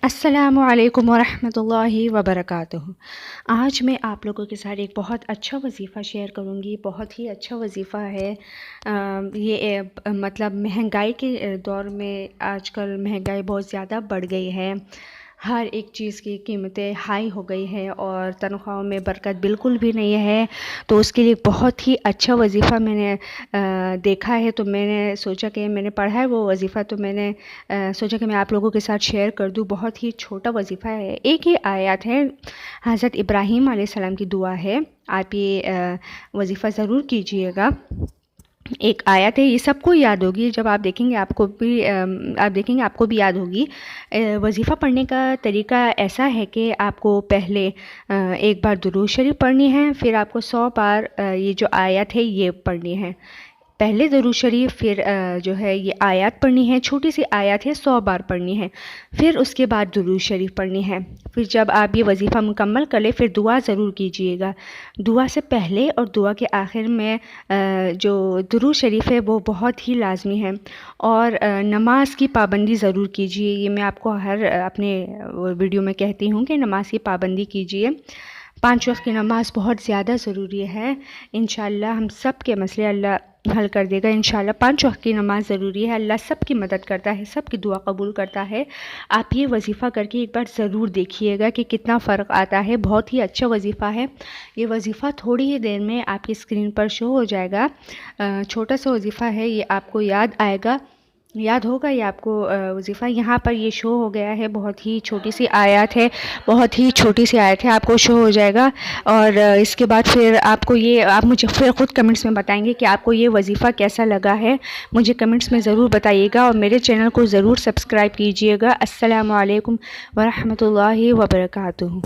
अस्सलामुअलैकुम वरहमतुल्लाहि वबरकातुहू। आज मैं आप लोगों के साथ एक बहुत अच्छा वजीफ़ा शेयर करूँगी। बहुत ही अच्छा वजीफ़ा है। मतलब महंगाई के दौर में आजकल महंगाई बहुत ज़्यादा बढ़ गई है। हर एक चीज़ की कीमतें हाई हो गई है और तनख्वाहों में बरकत बिल्कुल भी नहीं है। तो उसके लिए बहुत ही अच्छा वजीफ़ा मैंने देखा है, तो मैंने सोचा कि मैंने पढ़ा है वो वजीफ़ा, तो मैंने सोचा कि मैं आप लोगों के साथ शेयर कर दूँ। बहुत ही छोटा वजीफ़ा है, एक ही आयत है, हज़रत इब्राहीम अलैहिस्सलाम की दुआ है। आप ये वजीफ़ा ज़रूर कीजिएगा। एक आयत है, ये सबको याद होगी। जब आप देखेंगे आपको भी याद होगी। वजीफ़ा पढ़ने का तरीका ऐसा है कि आपको पहले एक बार दुरूद शरीफ पढ़नी है, फिर आपको 100 बार ये जो आयत है ये पढ़नी है। पहले दुरूद शरीफ, फिर जो है ये आयत पढ़नी है, छोटी सी आयत है, 100 बार पढ़नी है। फिर उसके बाद दुरूद शरीफ पढ़नी है। फिर जब आप ये वजीफ़ा मुकम्मल कर लें, फिर दुआ ज़रूर कीजिएगा। दुआ से पहले और दुआ के आखिर में जो दुरूद शरीफ है वो बहुत ही लाजमी है। और नमाज की पाबंदी ज़रूर कीजिए। ये मैं आपको हर अपने वीडियो में कहती हूँ कि नमाज की पाबंदी कीजिए। 5 वक्त की नमाज़ बहुत ज़्यादा ज़रूरी है। इंशाअल्लाह हम सब के मसले अल्लाह हल कर देगा। इंशाअल्लाह 5 वक्त की नमाज़ ज़रूरी है। अल्लाह सब की मदद करता है, सब की दुआ कबूल करता है। आप ये वजीफ़ा करके एक बार ज़रूर देखिएगा कि कितना फ़र्क आता है। बहुत ही अच्छा वजीफ़ा है। ये वजीफ़ा थोड़ी ही देर में आपकी स्क्रीन पर शो हो जाएगा। छोटा सा वजीफ़ा है, ये आपको याद होगा ये आपको वजीफ़ा। यहाँ पर ये शो हो गया है। बहुत ही छोटी सी आयत है, बहुत ही छोटी सी आयत है, आपको शो हो जाएगा। और इसके बाद फिर आप मुझे फिर ख़ुद कमेंट्स में बताएंगे कि आपको ये वजीफ़ा कैसा लगा है। मुझे कमेंट्स में ज़रूर बताइएगा और मेरे चैनल को ज़रूर सब्सक्राइब कीजिएगा। अस्सलामु अलैकुम वरहमतुल्लाहि वबरकातुहू।